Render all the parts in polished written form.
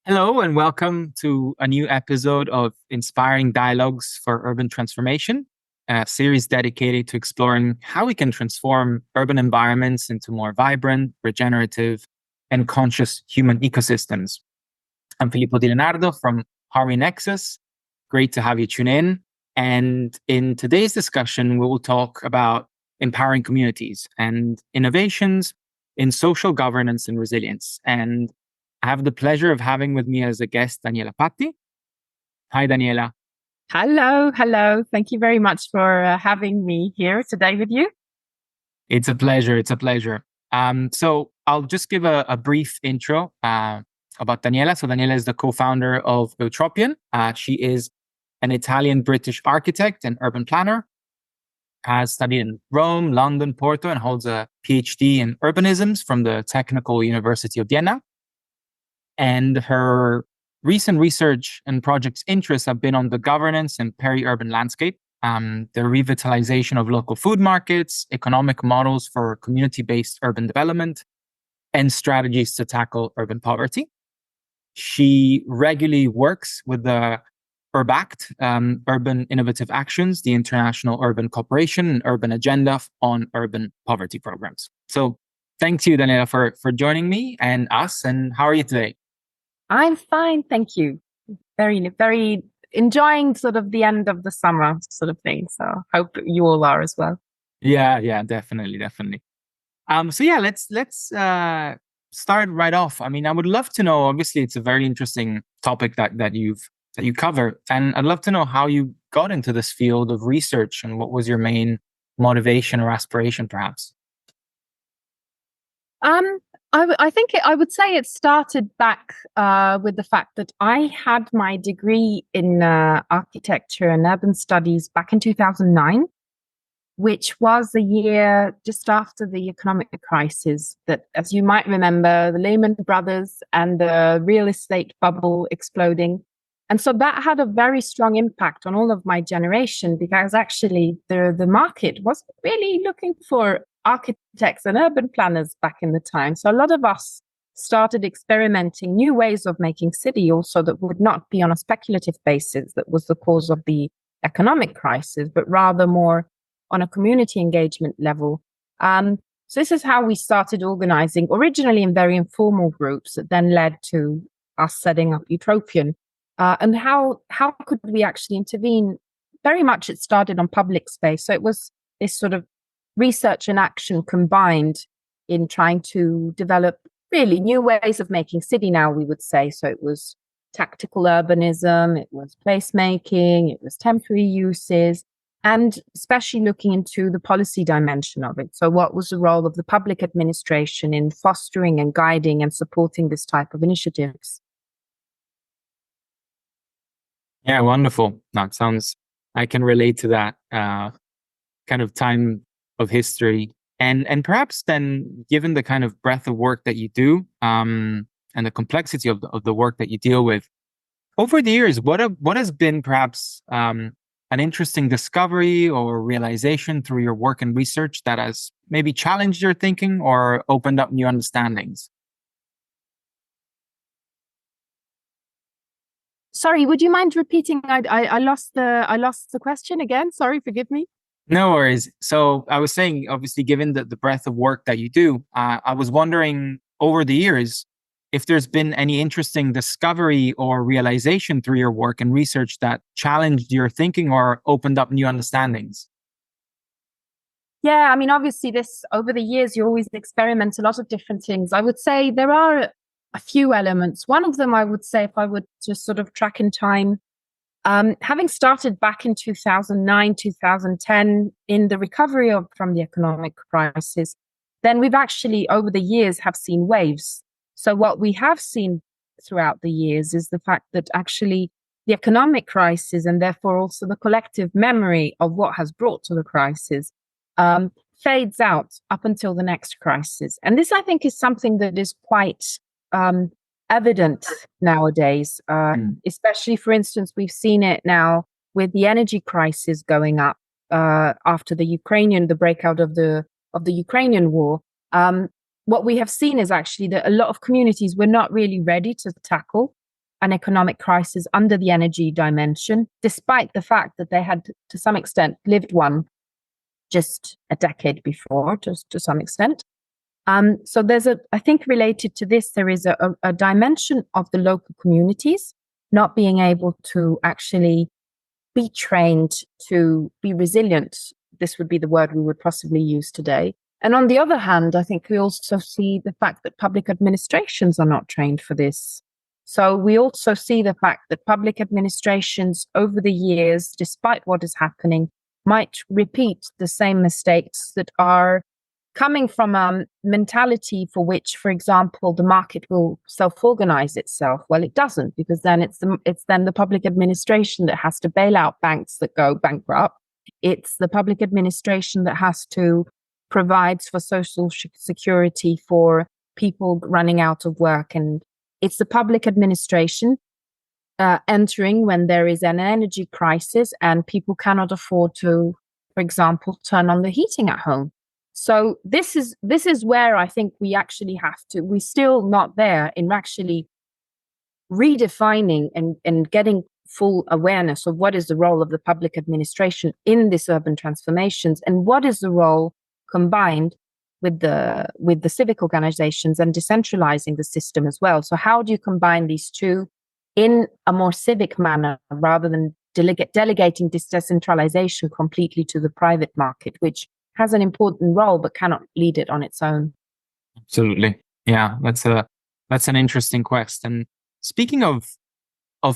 Hello, and welcome to a new episode of Inspiring Dialogues for Urban Transformation, a series dedicated to exploring how we can transform urban environments into more vibrant, regenerative, and conscious human ecosystems. I'm Filippo Di Leonardo from Harvey Nexus. Great to have you tune in. And in today's discussion, we will talk about empowering communities and innovations in social governance and resilience. And I have the pleasure of having with me as a guest Daniela Patti. Hi, Daniela. Hello. Thank you very much for having me here today with you. It's a pleasure. It's a pleasure. So I'll just give a brief intro about Daniela. So Daniela is the co-founder of Eutropian. She is an Italian-British architect and urban planner, has studied in Rome, London, Porto, and holds a PhD in urbanisms from the Technical University of Vienna. And her recent research and projects interests have been on the governance and peri-urban landscape, the revitalization of local food markets, economic models for community-based urban development, and strategies to tackle urban poverty. She regularly works with the URBACT, Urban Innovative Actions, the International Urban Cooperation and Urban Agenda on urban poverty programs. So thank you, Daniela, for joining me and us. And how are you today? I'm fine, thank you. Very enjoying sort of the end of the summer sort of thing. So hope you all are as well. Yeah, definitely. So yeah, let's start right off. I mean, I would love to know. Obviously, it's a very interesting topic that you cover, and I'd love to know how you got into this field of research and what was your main motivation or aspiration, perhaps. I would say it started back with the fact that I had my degree in architecture and urban studies back in 2009, which was a year just after the economic crisis that, as you might remember, the Lehman Brothers and the real estate bubble exploding. And so that had a very strong impact on all of my generation because actually the market wasn't really looking for architects and urban planners back in the time. So a lot of us started experimenting new ways of making city also that would not be on a speculative basis that was the cause of the economic crisis, but rather more on a community engagement level. So this is how we started organizing, originally in very informal groups that then led to us setting up Eutropian. And how could we actually intervene? Very much it started on public space. So it was this sort of research and action combined in trying to develop really new ways of making city now, we would say. So it was tactical urbanism, it was placemaking, it was temporary uses, and especially looking into the policy dimension of it. So what was the role of the public administration in fostering and guiding and supporting this type of initiatives? Yeah, wonderful. That sounds. I can relate to that kind of time of history, and perhaps then, given the kind of breadth of work that you do, and the complexity of the work that you deal with over the years, what has been perhaps an interesting discovery or realization through your work and research that has maybe challenged your thinking or opened up new understandings? Sorry, would you mind repeating? I lost the question again. Sorry, forgive me. No worries. So I was saying, obviously, given the breadth of work that you do, I was wondering over the years if there's been any interesting discovery or realization through your work and research that challenged your thinking or opened up new understandings. Yeah, I mean, obviously, this over the years, you always experiment a lot of different things. I would say there are a few elements. One of them, I would say, if I would just sort of track in time, having started back in 2009, 2010, in the recovery from the economic crisis, then we've actually, over the years, have seen waves. So what we have seen throughout the years is the fact that actually the economic crisis and therefore also the collective memory of what has brought to the crisis fades out up until the next crisis. And this, I think, is something that is quite evident nowadays, especially, for instance, we've seen it now with the energy crisis going up after the breakout of the Ukrainian war. What we have seen is actually that a lot of communities were not really ready to tackle an economic crisis under the energy dimension, despite the fact that they had, to some extent, lived one just a decade before, just to some extent. So there's I think related to this, there is a dimension of the local communities not being able to actually be trained to be resilient. This would be the word we would possibly use today. And on the other hand, I think we also see the fact that public administrations are not trained for this. So we also see the fact that public administrations over the years, despite what is happening, might repeat the same mistakes that are coming from a mentality for which, for example, the market will self-organize itself. Well, it doesn't, because then it's then the public administration that has to bail out banks that go bankrupt. It's the public administration that has to provide for social security for people running out of work. And it's the public administration entering when there is an energy crisis and people cannot afford to, for example, turn on the heating at home. So this is where I think we actually have to, we're still not there in actually redefining and getting full awareness of what is the role of the public administration in this urban transformations, and what is the role combined with the civic organizations and decentralizing the system as well. So how do you combine these two in a more civic manner rather than delegating this decentralization completely to the private market, which has an important role but cannot lead it on its own? Absolutely. Yeah, that's an interesting quest. And speaking of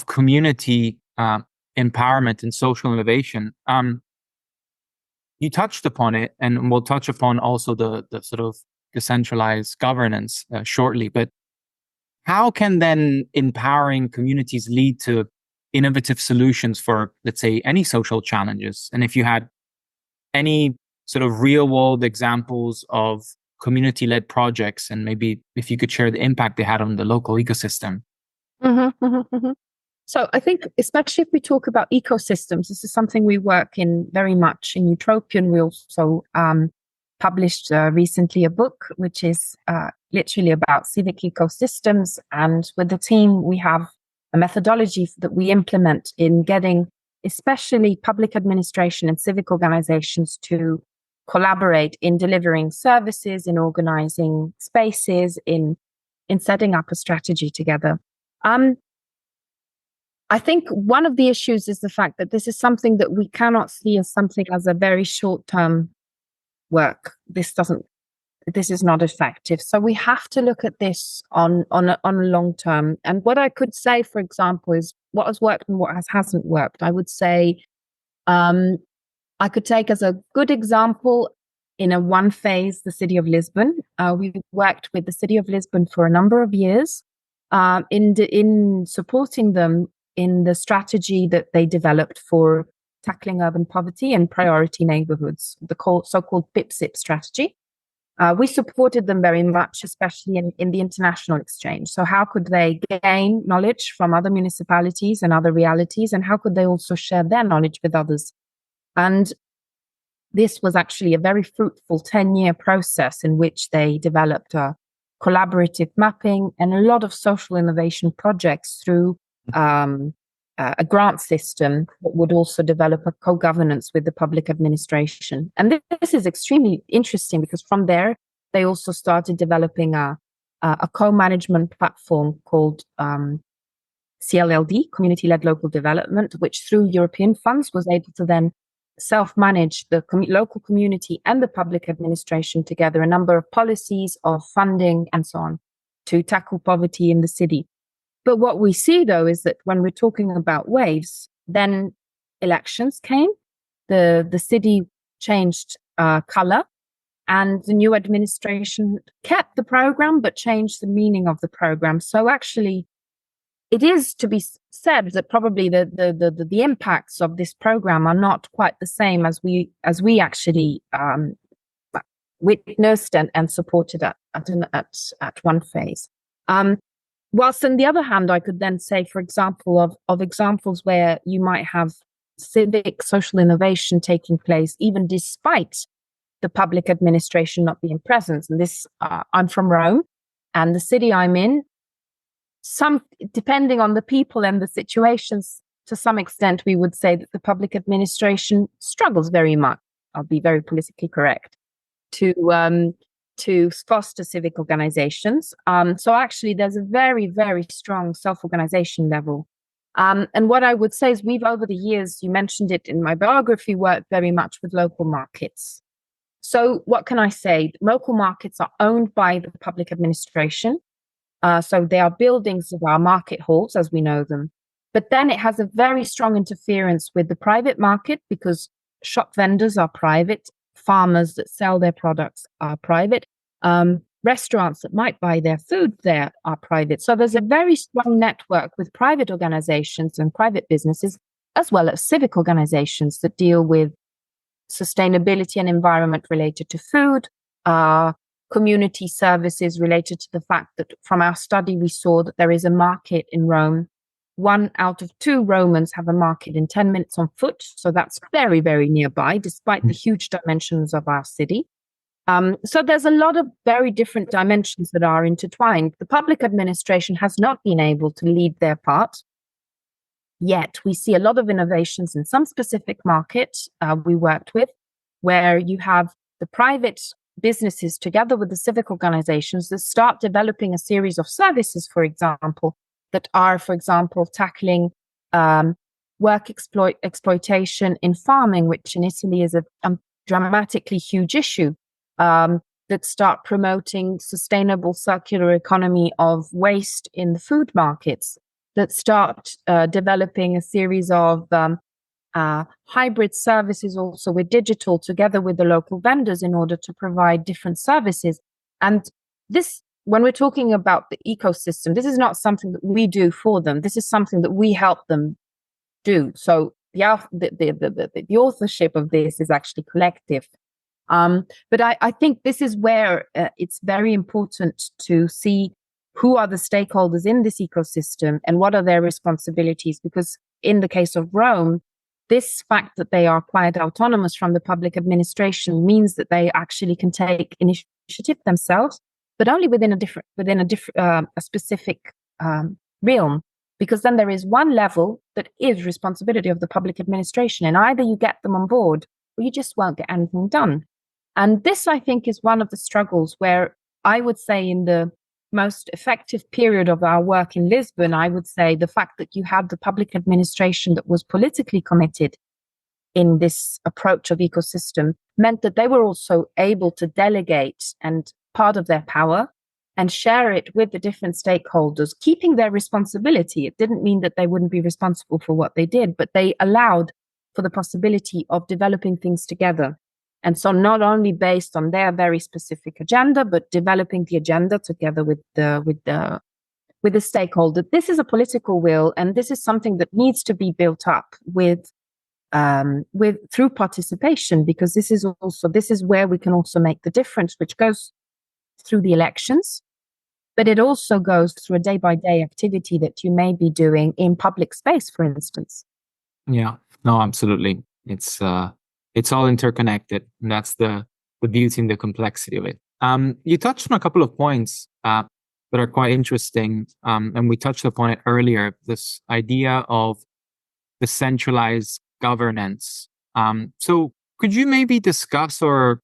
community empowerment and social innovation, you touched upon it, and we'll touch upon also the sort of decentralized governance shortly. But how can then empowering communities lead to innovative solutions for, let's say, any social challenges? And if you had any sort of real world examples of community-led projects, and maybe if you could share the impact they had on the local ecosystem. So I think, especially if we talk about ecosystems, this is something we work in very much in Eutropian. We also published recently a book, which is literally about civic ecosystems. And with the team, we have a methodology that we implement in getting especially public administration and civic organizations to collaborate in delivering services, in organizing spaces, in setting up a strategy together. I think one of the issues is the fact that this is something that we cannot see as something as a very short-term work. This is not effective. So we have to look at this on a long term. And what I could say, for example, is what has worked and what hasn't worked. I would say I could take as a good example in a one phase, the city of Lisbon. We worked with the city of Lisbon for a number of years in supporting them in the strategy that they developed for tackling urban poverty and priority neighborhoods, the so-called PIPSIP strategy. We supported them very much, especially in the international exchange. So how could they gain knowledge from other municipalities and other realities, and how could they also share their knowledge with others? And this was actually a very fruitful 10-year process in which they developed a collaborative mapping and a lot of social innovation projects through a grant system that would also develop a co-governance with the public administration. And this is extremely interesting because from there, they also started developing a co-management platform called CLLD, Community-Led Local Development, which through European funds was able to then self-manage the local community and the public administration together, a number of policies of funding and so on to tackle poverty in the city. But what we see, though, is that when we're talking about waves, then elections came, the city changed color, and the new administration kept the program but changed the meaning of the program. So actually, it is to be said that probably the impacts of this program are not quite the same as we actually witnessed and supported at one phase. Whilst on the other hand, I could then say, for example, of examples where you might have civic social innovation taking place, even despite the public administration not being present. And this, I'm from Rome, and the city I'm in depending on the people and the situations, to some extent, we would say that the public administration struggles very much. I'll be very politically correct to foster civic organizations. So actually, there's a very, very strong self-organization level. And what I would say is we've, over the years, you mentioned it in my biography, worked very much with local markets. So what can I say? Local markets are owned by the public administration. So they are buildings of our market halls, as we know them. But then it has a very strong interference with the private market because shop vendors are private, farmers that sell their products are private, restaurants that might buy their food there are private. So there's a very strong network with private organizations and private businesses, as well as civic organizations that deal with sustainability and environment related to food, community services related to the fact that from our study, we saw that there is a market in Rome. 1 out of 2 Romans have a market in 10 minutes on foot. So that's very, very nearby, despite the huge dimensions of our city. So there's a lot of very different dimensions that are intertwined. The public administration has not been able to lead their part. Yet we see a lot of innovations in some specific markets we worked with, where you have the private businesses together with the civic organizations that start developing a series of services, for example, that are, for example, tackling work exploitation in farming, which in Italy is a dramatically huge issue, that start promoting sustainable circular economy of waste in the food markets, that start developing a series of hybrid services also with digital together with the local vendors in order to provide different services. And this, when we're talking about the ecosystem, this is not something that we do for them. This is something that we help them do. So the authorship of this is actually collective. But I think this is where it's very important to see who are the stakeholders in this ecosystem and what are their responsibilities. Because in the case of Rome, this fact that they are quite autonomous from the public administration means that they actually can take initiative themselves, but only within a specific realm. Because then there is one level that is responsibility of the public administration, and either you get them on board or you just won't get anything done. And this, I think, is one of the struggles where I would say in the most effective period of our work in Lisbon, I would say the fact that you had the public administration that was politically committed in this approach of ecosystem meant that they were also able to delegate and part of their power and share it with the different stakeholders, keeping their responsibility. It didn't mean that they wouldn't be responsible for what they did, but they allowed for the possibility of developing things together. And so not only based on their very specific agenda, but developing the agenda together with the stakeholder. This is a political will, and this is something that needs to be built up with through participation, because this is where we can also make the difference, which goes through the elections, but it also goes through a day-by-day activity that you may be doing in public space, for instance. Yeah, no, absolutely. It's all interconnected, and that's the beauty and the complexity of it. You touched on a couple of points that are quite interesting, and we touched upon it earlier, this idea of decentralized governance. So could you maybe discuss or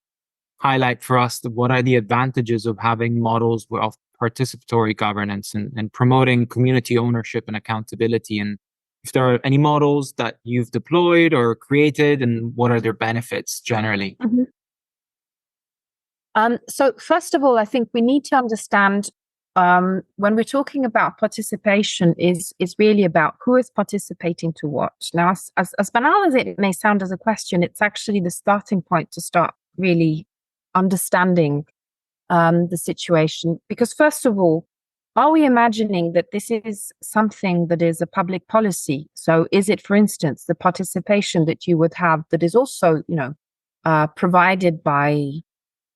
highlight for us what are the advantages of having models of participatory governance and promoting community ownership and accountability, and if there are any models that you've deployed or created, and what are their benefits generally? Mm-hmm. So first of all, I think we need to understand when we're talking about participation is really about who is participating to what. Now, as banal as it may sound as a question, it's actually the starting point to start really understanding the situation. Because first of all, are we imagining that this is something that is a public policy? So is it, for instance, the participation that you would have that is also, provided by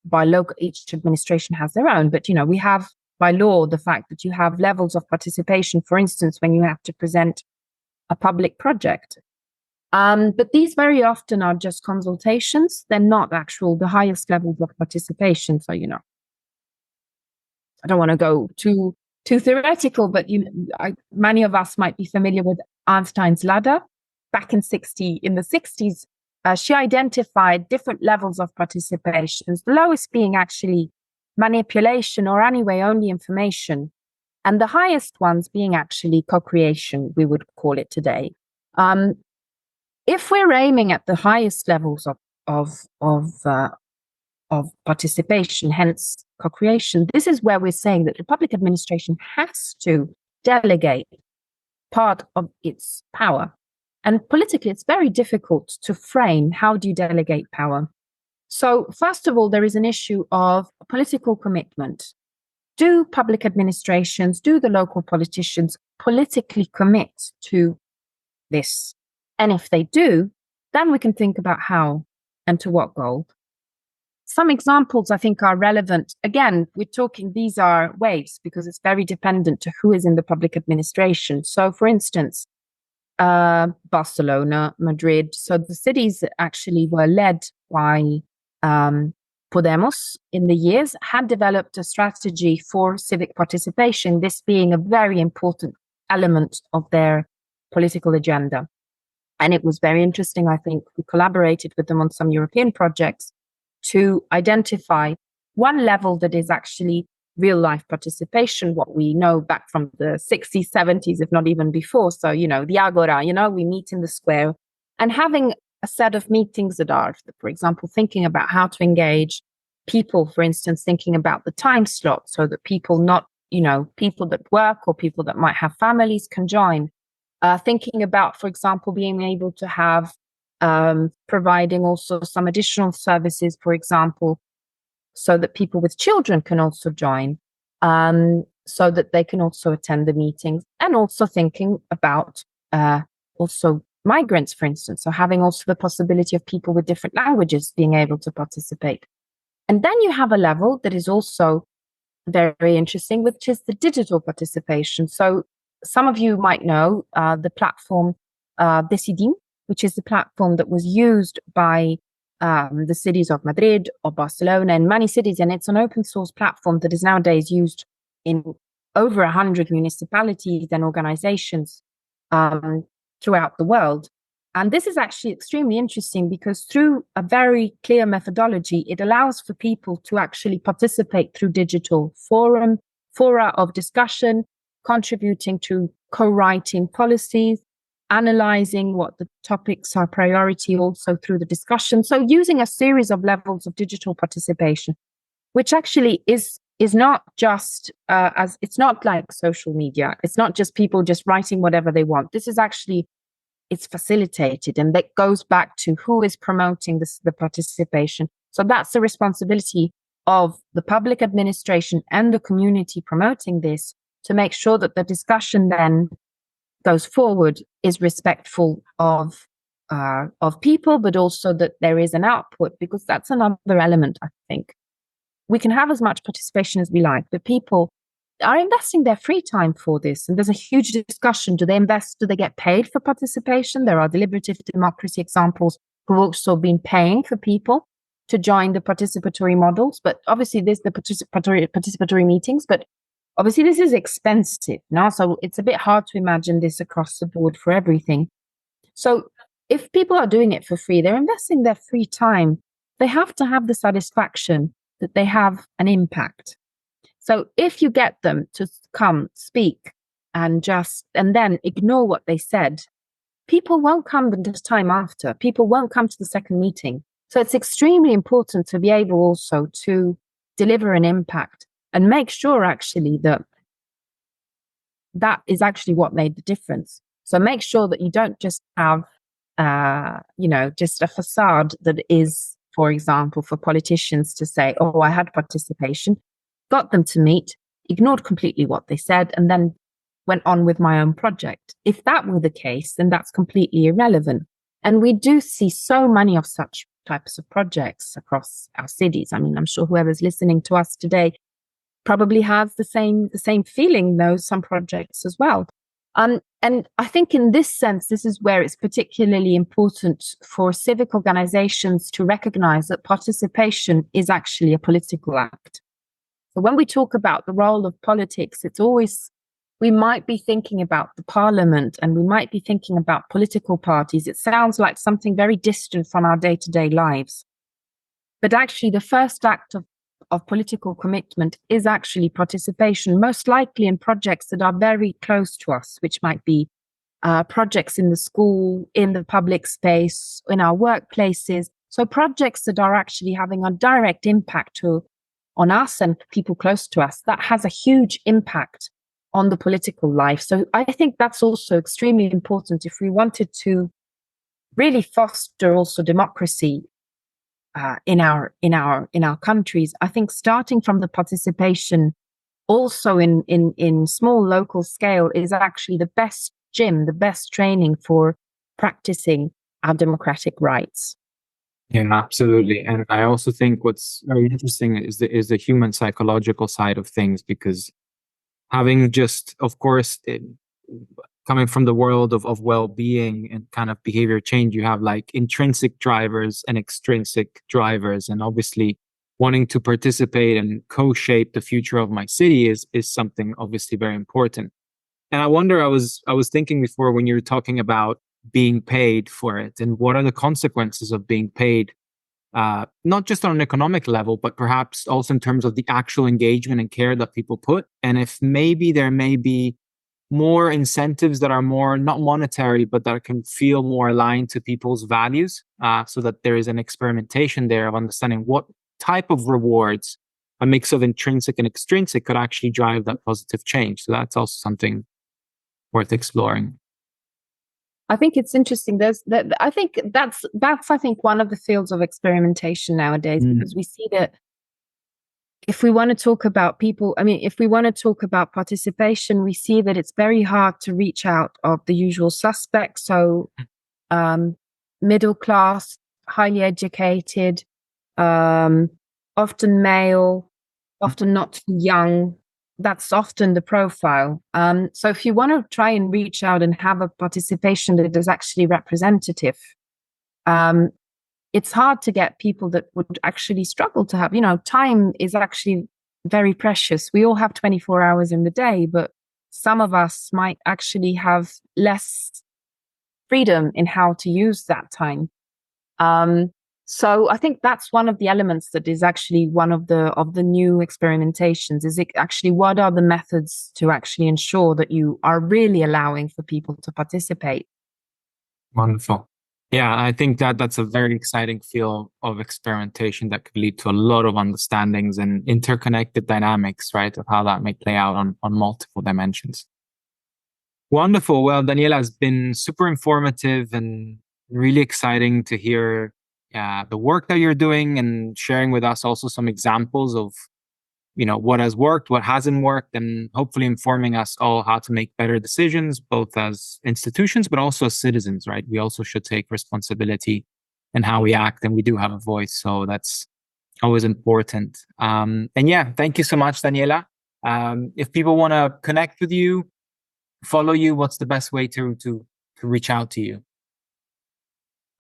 local, each administration has their own, but, we have by law the fact that you have levels of participation, for instance, when you have to present a public project. But these very often are just consultations. They're not the highest levels of participation. So, I don't want to go too too theoretical, but many of us might be familiar with Einstein's ladder. Back in the 60s, she identified different levels of participation, the lowest being actually manipulation, or anyway, only information, and the highest ones being actually co-creation, we would call it today. If we're aiming at the highest levels of participation, hence co-creation, this is where we're saying that the public administration has to delegate part of its power. And politically, it's very difficult to frame how do you delegate power. So first of all, there is an issue of political commitment. Do public administrations, do the local politicians politically commit to this? And if they do, then we can think about how and to what goal. Some examples I think are relevant. Again, we're talking, these are waves because it's very dependent to who is in the public administration. So for instance, Barcelona, Madrid. So the cities that actually were led by Podemos in the years had developed a strategy for civic participation, this being a very important element of their political agenda. And it was very interesting. I think we collaborated with them on some European projects to identify one level that is actually real life participation, what we know back from the 60s, 70s, if not even before. So, the Agora, we meet in the square, and having a set of meetings that are, for example, thinking about how to engage people, for instance, thinking about the time slot so that people people that work or people that might have families can join. Thinking about, for example, being able to have providing also some additional services, for example, so that people with children can also join, so that they can also attend the meetings, and also thinking about also migrants, for instance, so having also the possibility of people with different languages being able to participate. And then you have a level that is also very interesting, which is the digital participation. So some of you might know the platform Decidim, which is the platform that was used by the cities of Madrid or Barcelona and many cities. And it's an open source platform that is nowadays used in over 100 municipalities and organizations throughout the world. And this is actually extremely interesting because through a very clear methodology, it allows for people to actually participate through digital fora of discussion, contributing to co-writing policies, analyzing what the topics are priority also through the discussion. So using a series of levels of digital participation, which actually is not just it's not like social media. It's not just people just writing whatever they want. This is actually, it's facilitated, and that goes back to who is promoting the participation. So that's the responsibility of the public administration and the community promoting this, to make sure that the discussion then goes forward is respectful of people, but also that there is an output, because that's another element. I think we can have as much participation as we like, but people are investing their free time for this. And there's a huge discussion. Do they invest? Do they get paid for participation? There are deliberative democracy examples who have also been paying for people to join the participatory models. But obviously there's the participatory meetings, but obviously this is expensive now. So it's a bit hard to imagine this across the board for everything. So if people are doing it for free, they're investing their free time. They have to have the satisfaction that they have an impact. So if you get them to come speak and then ignore what they said, people won't come the time after. People won't come to the second meeting. So it's extremely important to be able also to deliver an impact and make sure actually that is actually what made the difference. So make sure that you don't just have, just a facade that is, for example, for politicians to say, oh, I had participation, got them to meet, ignored completely what they said, and then went on with my own project. If that were the case, then that's completely irrelevant. And we do see so many of such types of projects across our cities. I mean, I'm sure whoever's listening to us today probably has the same feeling, knows some projects as well. And I think in this sense, this is where it's particularly important for civic organizations to recognize that participation is actually a political act. So when we talk about the role of politics, it's always, we might be thinking about the parliament and we might be thinking about political parties. It sounds like something very distant from our day-to-day lives. But actually, the first act of political commitment is actually participation, most likely in projects that are very close to us, which might be projects in the school, in the public space, in our workplaces. So projects that are actually having a direct impact on us and people close to us, that has a huge impact on the political life. So I think that's also extremely important if we wanted to really foster also democracy in our countries. I think starting from the participation also in small local scale is actually the best gym, the best training for practicing our democratic rights. Yeah, absolutely. And I also think what's very interesting is the human psychological side of things, because having just, of course, coming from the world of well-being and kind of behavior change, you have like intrinsic drivers and extrinsic drivers. And obviously wanting to participate and co-shape the future of my city is something obviously very important. And I wonder, I was thinking before when you were talking about being paid for it and what are the consequences of being paid, not just on an economic level, but perhaps also in terms of the actual engagement and care that people put. And if maybe there may be more incentives that are more not monetary, but that can feel more aligned to people's values, so that there is an experimentation there of understanding what type of rewards, a mix of intrinsic and extrinsic, could actually drive that positive change. So that's also something worth exploring. I think it's interesting. I think that's one of the fields of experimentation nowadays, because we see that if we want to talk about people, if we want to talk about participation, we see that it's very hard to reach out of the usual suspects. So middle class, highly educated, often male, often not too young. That's often the profile. So if you want to try and reach out and have a participation that is actually representative, it's hard to get people that would actually struggle to have, time is actually very precious. We all have 24 hours in the day, but some of us might actually have less freedom in how to use that time. So I think that's one of the elements that is actually one of the new experimentations. Is it actually, what are the methods to actually ensure that you are really allowing for people to participate? Wonderful. Yeah, I think that's a very exciting field of experimentation that could lead to a lot of understandings and interconnected dynamics, right, of how that may play out on multiple dimensions. Wonderful. Well, Daniela, has been super informative and really exciting to hear the work that you're doing and sharing with us also some examples of what has worked, what hasn't worked, and hopefully informing us all how to make better decisions, both as institutions, but also as citizens, right? We also should take responsibility in how we act, and we do have a voice. So that's always important. And yeah, thank you so much, Daniela. If people want to connect with you, follow you, what's the best way to reach out to you?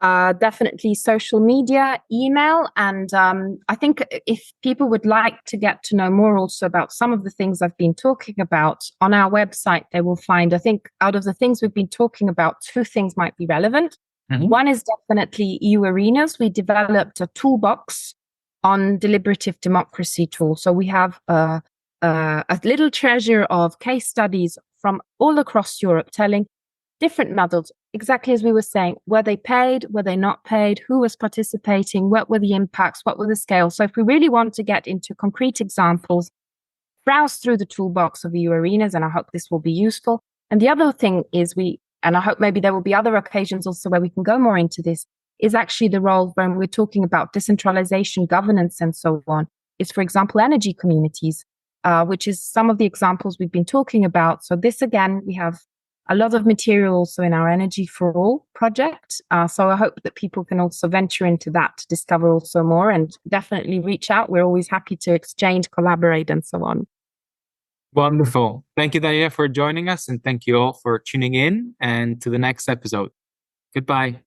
Definitely social media, email. And I think if people would like to get to know more also about some of the things I've been talking about on our website, they will find, I think out of the things we've been talking about, 2 things might be relevant. Mm-hmm. One is definitely EUArenas. We developed a toolbox on deliberative democracy tools. So we have a little treasure of case studies from all across Europe telling different models, exactly as we were saying. Were they paid? Were they not paid? Who was participating? What were the impacts? What were the scales? So if we really want to get into concrete examples, browse through the toolbox of EUArenas, and I hope this will be useful. And the other thing is and I hope maybe there will be other occasions also where we can go more into this, is actually the role when we're talking about decentralization, governance, and so on, is, for example, energy communities, which is some of the examples we've been talking about. So this, again, we have a lot of material also in our Energy for All project. So I hope that people can also venture into that to discover also more, and definitely reach out. We're always happy to exchange, collaborate, and so on. Wonderful. Thank you, Daniela, for joining us, and thank you all for tuning in, and to the next episode. Goodbye.